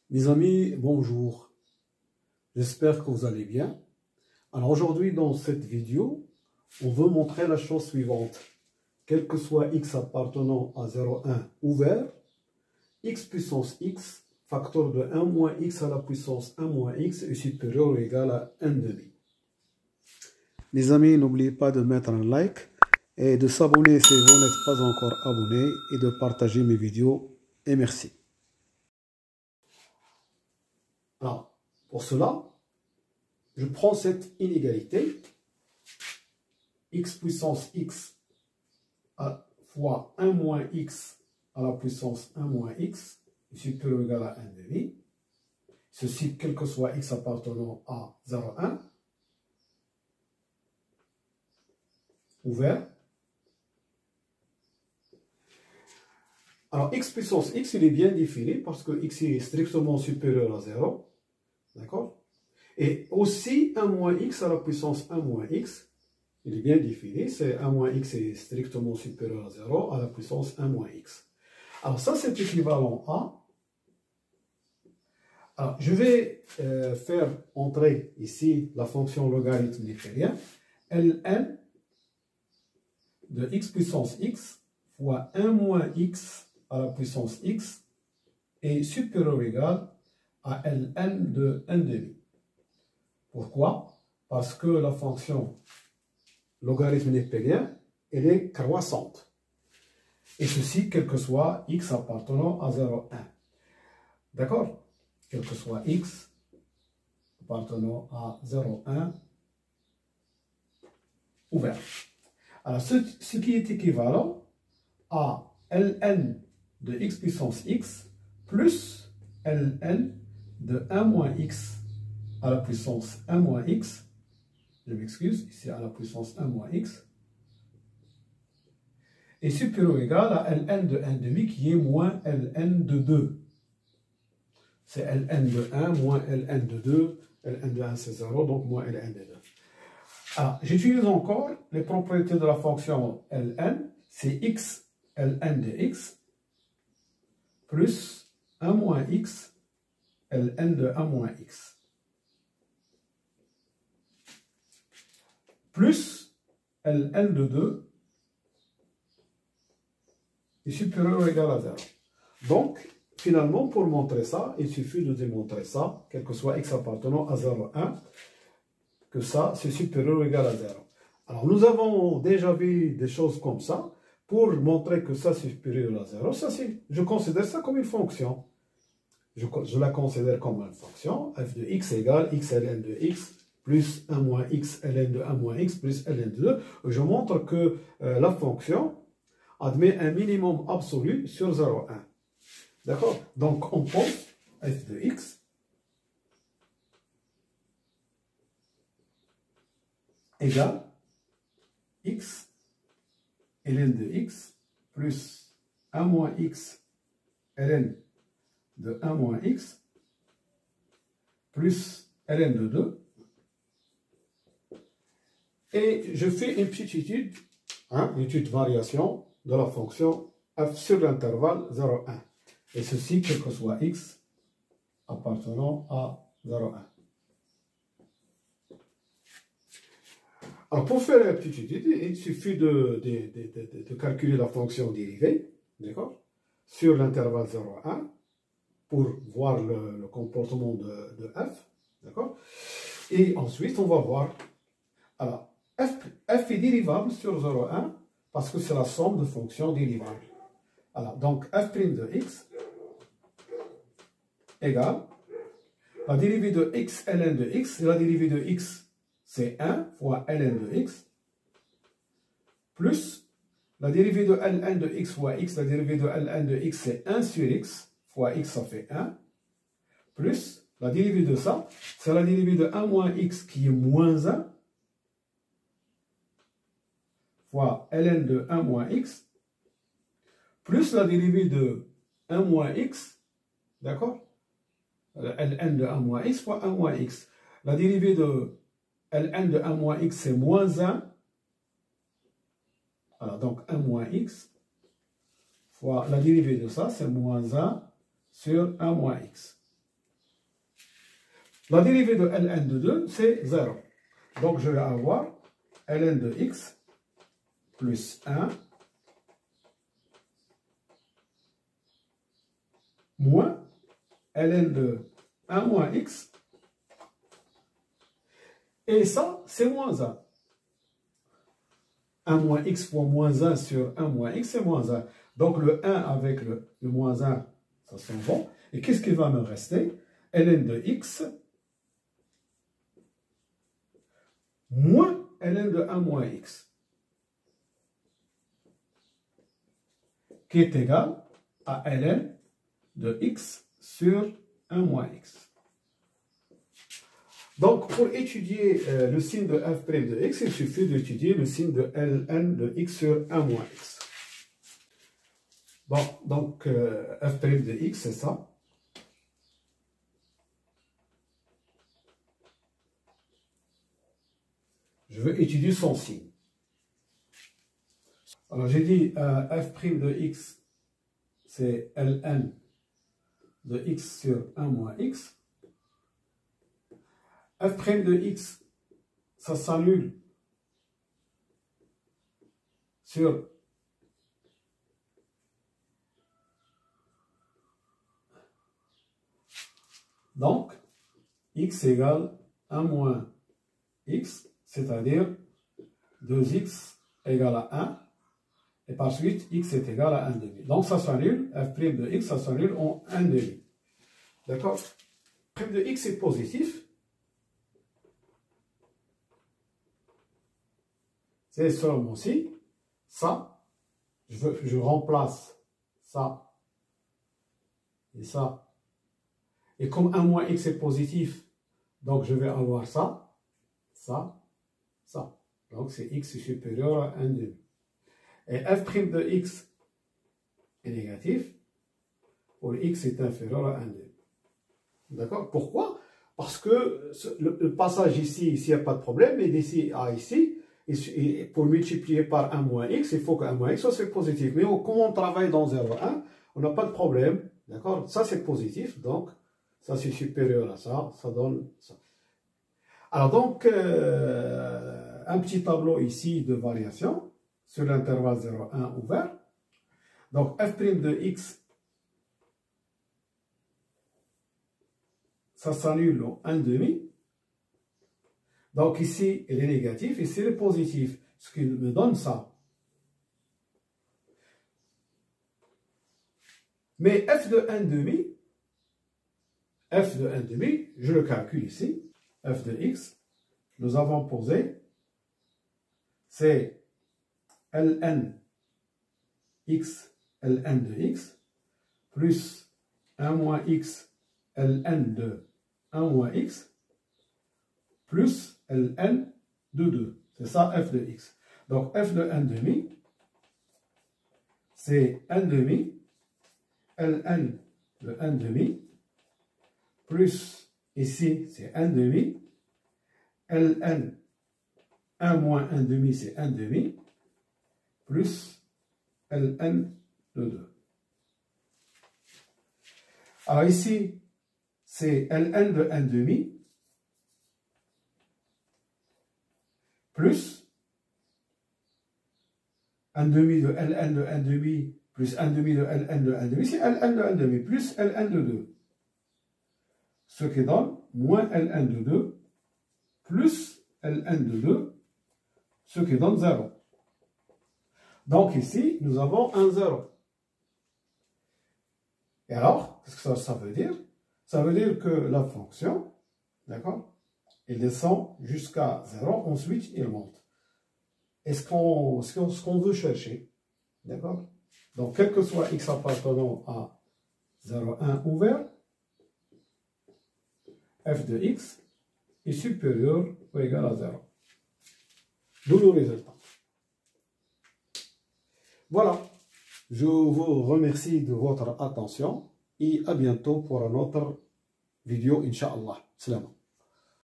Mes amis, bonjour. J'espère que vous allez bien. Alors aujourd'hui, dans cette vidéo, on veut montrer la chose suivante. Quel que soit x appartenant à 0,1 ouvert, x puissance x, facteur de 1 moins x à la puissance 1 moins x est supérieur ou égal à 1 demi. Mes amis, n'oubliez pas de mettre un like et de s'abonner si vous n'êtes pas encore abonné et de partager mes vidéos. Et merci. Alors, pour cela, je prends cette inégalité, x puissance x fois 1 moins x à la puissance 1 moins x est supérieur ou égal à 1 demi. Ceci, quel que soit x appartenant à 0,1, ouvert. Alors, x puissance x, il est bien défini parce que x est strictement supérieur à 0. D'accord? Et aussi 1 moins x à la puissance 1 moins x, il est bien défini, c'est 1 moins x est strictement supérieur à 0 à la puissance 1 moins x. Alors ça, c'est équivalent à... Alors, je vais faire entrer ici la fonction logarithme népérien, ln de x puissance x fois 1 moins x à la puissance x est supérieur ou égal à ln de 1 demi. Pourquoi? Parce que la fonction logarithme népérien, elle est croissante. Et ceci, quel que soit x appartenant à 0,1. D'accord? Quel que soit x appartenant à 0,1 ouvert. Alors, ce qui est équivalent à ln de x puissance x plus ln de 1 moins x à la puissance 1 moins x, je m'excuse, ici à la puissance 1 moins x, est supérieur ou égal à ln de 1 demi qui est moins ln de 2. C'est ln de 1 moins ln de 2, ln de 1 c'est 0, donc moins ln de 2. Alors, j'utilise encore les propriétés de la fonction ln, c'est x ln de x plus 1 moins x ln de 1 moins x. Plus ln de 2 est supérieur ou égal à 0. Donc, finalement, pour montrer ça, il suffit de démontrer ça, quel que soit x appartenant à 0,1, que ça, c'est supérieur ou égal à 0. Alors, nous avons déjà vu des choses comme ça. Pour montrer que ça, c'est supérieur à 0, ça, je considère ça comme une fonction. Je la considère comme une fonction. F de x égale x ln de x plus 1 moins x ln de 1 moins x plus ln de 2. Je montre que la fonction admet un minimum absolu sur 0,1. D'accord? Donc, on pose f de x égale x ln de x plus 1 moins x ln de 1 moins x plus ln de 2. Et je fais une petite étude, une étude variation de la fonction f sur l'intervalle 0,1. Et ceci, quel que soit x appartenant à 0,1. Alors, pour faire la petite étude, il suffit de calculer la fonction dérivée, d'accord, sur l'intervalle 0,1 pour voir le comportement de f, d'accord. Et ensuite, on va voir, alors, f est dérivable sur 0,1 parce que c'est la somme de fonctions dérivables. Alors, donc, f' de x égale la dérivée de x ln de x, et la dérivée de x, c'est 1 fois ln de x, plus la dérivée de ln de x fois x, la dérivée de ln de x, c'est 1 sur x, fois x, ça fait 1, plus la dérivée de ça, c'est la dérivée de 1 moins x qui est moins 1, fois ln de 1 moins x, plus la dérivée de 1 moins x, d'accord, ln de 1 moins x fois 1 moins x. La dérivée de ln de 1 moins x, c'est moins 1. Alors, donc 1 moins x fois la dérivée de ça, c'est moins 1 sur 1 moins x. La dérivée de ln de 2, c'est 0. Donc, je vais avoir ln de x plus 1 moins ln de 1 moins x. Et ça, c'est moins 1. 1 moins x fois moins 1 sur 1 moins x, c'est moins 1. Donc, le 1 avec le moins 1, ça s'en va. Et qu'est-ce qui va me rester? Ln de x moins ln de 1 moins x, qui est égal à ln de x sur 1 moins x. Donc, pour étudier le signe de f' de x, il suffit d'étudier le signe de ln de x sur 1 moins x. Bon, donc, f' de x, c'est ça. Je veux étudier son signe. Alors, j'ai dit f' de x, c'est ln de x sur 1 moins x. f' de x, ça s'annule sur donc x égale 1 moins x, c'est-à-dire 2x égale à 1, et par suite x est égal à 1 demi. Donc ça s'annule, f' de x, ça s'annule en 1 demi. D'accord? F' de x est positif. C'est seulement si, ça, je remplace ça et ça. Et comme 1 moins x est positif, donc je vais avoir ça, ça, ça. Donc c'est x supérieur à 1 demi. Et f' de x est négatif, pour x est inférieur à 1 demi. D'accord? Pourquoi? Parce que le passage ici, il n'y a pas de problème, mais d'ici à ici, et pour multiplier par 1 moins x, il faut que 1 moins x soit positif. Mais comme on travaille dans 0,1, on n'a pas de problème. D'accord? Ça, c'est positif. Donc, ça, c'est supérieur à ça. Ça donne ça. Alors, donc, un petit tableau ici de variation sur l'intervalle 0,1 ouvert. Donc, f' de x, ça s'annule en 1 demi. Donc ici, il est négatif, ici, il est positif, ce qui me donne ça. Mais f de 1 demi, je le calcule ici, f de x, nous avons posé, c'est ln x, ln de x, plus 1 moins x, ln de 1 moins x, plus ln de 2. C'est ça f de x. Donc f de 1 demi, c'est 1 demi, ln de 1 demi, plus ici c'est 1 demi, ln 1 moins 1 demi c'est 1 demi, plus ln de 2. Alors ici, c'est ln de 1 demi, plus 1 demi de ln de 1 demi, plus 1 demi de ln de 1 demi, c'est ln de 1 demi, plus ln de 2. Ce qui donne moins ln de 2, plus ln de 2, ce qui donne 0. Donc ici, nous avons un 0. Et alors, qu'est-ce que ça veut dire? Ça veut dire que la fonction, d'accord, il descend jusqu'à 0, ensuite il monte. Et ce qu'on veut chercher, d'accord? Donc, quel que soit x appartenant à 0,1 ouvert, f de x est supérieur ou égal à 0. D'où le résultat. Voilà. Je vous remercie de votre attention et à bientôt pour une autre vidéo, Inch'Allah. Salam.